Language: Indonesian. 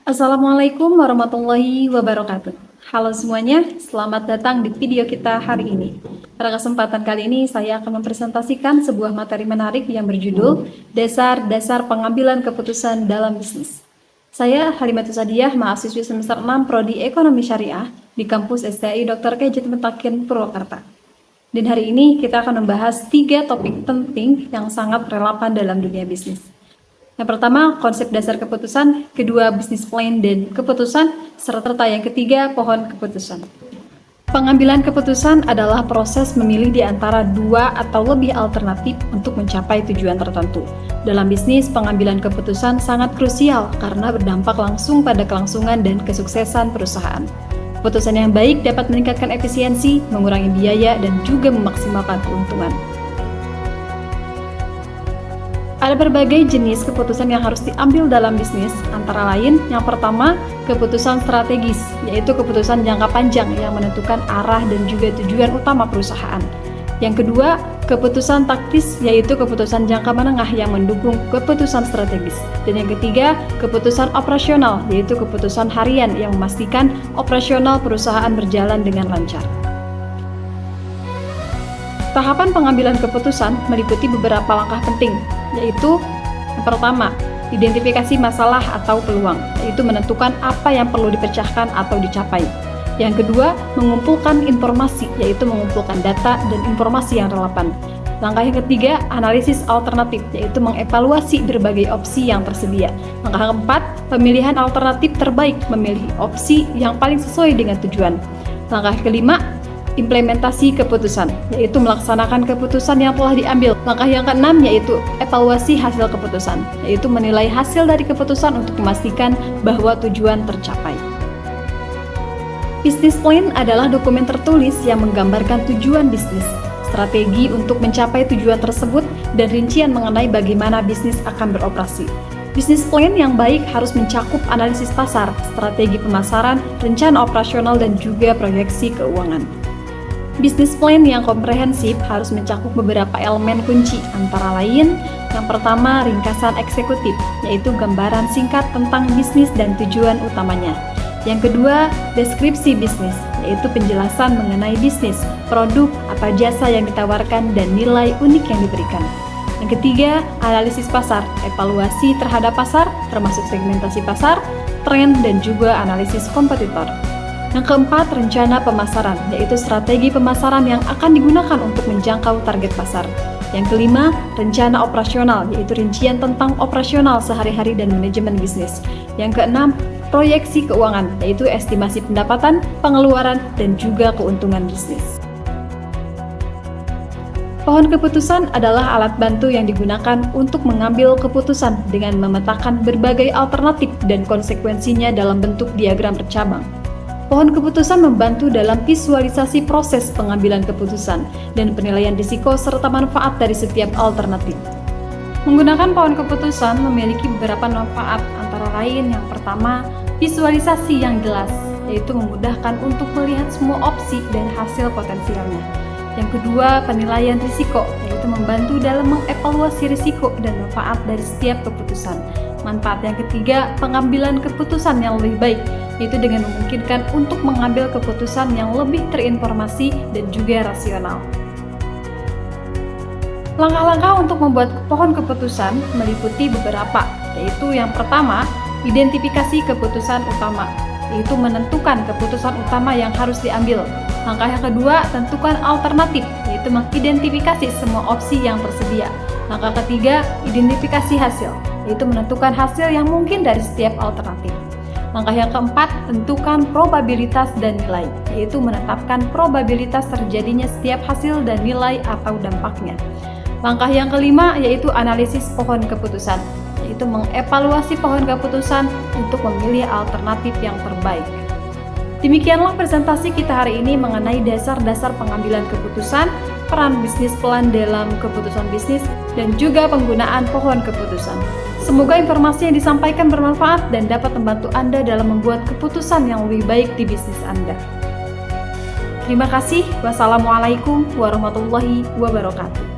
Assalamualaikum warahmatullahi wabarakatuh. Halo semuanya, selamat datang di video kita hari ini. Pada kesempatan kali ini, saya akan mempresentasikan sebuah materi menarik yang berjudul Dasar-Dasar Pengambilan Keputusan dalam Bisnis. Saya Halimatus Sadiah, mahasiswi semester 6 Prodi Ekonomi Syariah di kampus STI Dr. K. Mutakin, Purwakarta. Dan hari ini kita akan membahas 3 topik penting yang sangat relevan dalam dunia bisnis. Yang pertama, konsep dasar keputusan, kedua, bisnis plan dan keputusan, serta yang ketiga, pohon keputusan. Pengambilan keputusan adalah proses memilih di antara 2 atau lebih alternatif untuk mencapai tujuan tertentu. Dalam bisnis, pengambilan keputusan sangat krusial karena berdampak langsung pada kelangsungan dan kesuksesan perusahaan. Keputusan yang baik dapat meningkatkan efisiensi, mengurangi biaya, dan juga memaksimalkan keuntungan. Ada berbagai jenis keputusan yang harus diambil dalam bisnis, antara lain yang pertama, keputusan strategis, yaitu keputusan jangka panjang yang menentukan arah dan juga tujuan utama perusahaan. Yang kedua, keputusan taktis, yaitu keputusan jangka menengah yang mendukung keputusan strategis. Dan yang ketiga, keputusan operasional, yaitu keputusan harian yang memastikan operasional perusahaan berjalan dengan lancar. Tahapan pengambilan keputusan meliputi beberapa langkah penting, yaitu yang pertama, identifikasi masalah atau peluang, yaitu menentukan apa yang perlu dipecahkan atau dicapai. Yang kedua, mengumpulkan informasi, yaitu mengumpulkan data dan informasi yang relevan. Langkah yang ketiga, analisis alternatif, yaitu mengevaluasi berbagai opsi yang tersedia. Langkah keempat, pemilihan alternatif terbaik, memilih opsi yang paling sesuai dengan tujuan. Langkah kelima, implementasi keputusan, yaitu melaksanakan keputusan yang telah diambil. Langkah yang keenam yaitu evaluasi hasil keputusan, yaitu menilai hasil dari keputusan untuk memastikan bahwa tujuan tercapai. Business plan adalah dokumen tertulis yang menggambarkan tujuan bisnis, strategi untuk mencapai tujuan tersebut, dan rincian mengenai bagaimana bisnis akan beroperasi. Bisnis plan yang baik harus mencakup analisis pasar, strategi pemasaran, rencana operasional, dan juga proyeksi keuangan. Bisnis plan yang komprehensif harus mencakup beberapa elemen kunci, antara lain yang pertama, ringkasan eksekutif, yaitu gambaran singkat tentang bisnis dan tujuan utamanya. Yang kedua, deskripsi bisnis, yaitu penjelasan mengenai bisnis, produk, atau jasa yang ditawarkan, dan nilai unik yang diberikan. Yang ketiga, analisis pasar, evaluasi terhadap pasar, termasuk segmentasi pasar, tren, dan juga analisis kompetitor. Yang keempat, rencana pemasaran, yaitu strategi pemasaran yang akan digunakan untuk menjangkau target pasar. Yang kelima, rencana operasional, yaitu rincian tentang operasional sehari-hari dan manajemen bisnis. Yang keenam, proyeksi keuangan, yaitu estimasi pendapatan, pengeluaran, dan juga keuntungan bisnis. Pohon keputusan adalah alat bantu yang digunakan untuk mengambil keputusan dengan memetakan berbagai alternatif dan konsekuensinya dalam bentuk diagram bercabang. Pohon keputusan membantu dalam visualisasi proses pengambilan keputusan dan penilaian risiko serta manfaat dari setiap alternatif. Menggunakan pohon keputusan memiliki beberapa manfaat, antara lain yang pertama, visualisasi yang jelas, yaitu memudahkan untuk melihat semua opsi dan hasil potensialnya. Yang kedua, penilaian risiko, yaitu membantu dalam mengevaluasi risiko dan manfaat dari setiap keputusan. Manfaat yang ketiga, pengambilan keputusan yang lebih baik, yaitu dengan memungkinkan untuk mengambil keputusan yang lebih terinformasi dan juga rasional. Langkah-langkah untuk membuat pohon keputusan meliputi beberapa, yaitu yang pertama, identifikasi keputusan utama, yaitu menentukan keputusan utama yang harus diambil. Langkah yang kedua, tentukan alternatif, yaitu mengidentifikasi semua opsi yang tersedia. Langkah ketiga, identifikasi hasil, yaitu menentukan hasil yang mungkin dari setiap alternatif. Langkah yang keempat, tentukan probabilitas dan nilai, yaitu menetapkan probabilitas terjadinya setiap hasil dan nilai atau dampaknya. Langkah yang kelima yaitu analisis pohon keputusan, yaitu mengevaluasi pohon keputusan untuk memilih alternatif yang terbaik. Demikianlah presentasi kita hari ini mengenai dasar-dasar pengambilan keputusan, peran bisnis plan dalam keputusan bisnis, dan juga penggunaan pohon keputusan. Semoga informasi yang disampaikan bermanfaat dan dapat membantu Anda dalam membuat keputusan yang lebih baik di bisnis Anda. Terima kasih. Wassalamualaikum warahmatullahi wabarakatuh.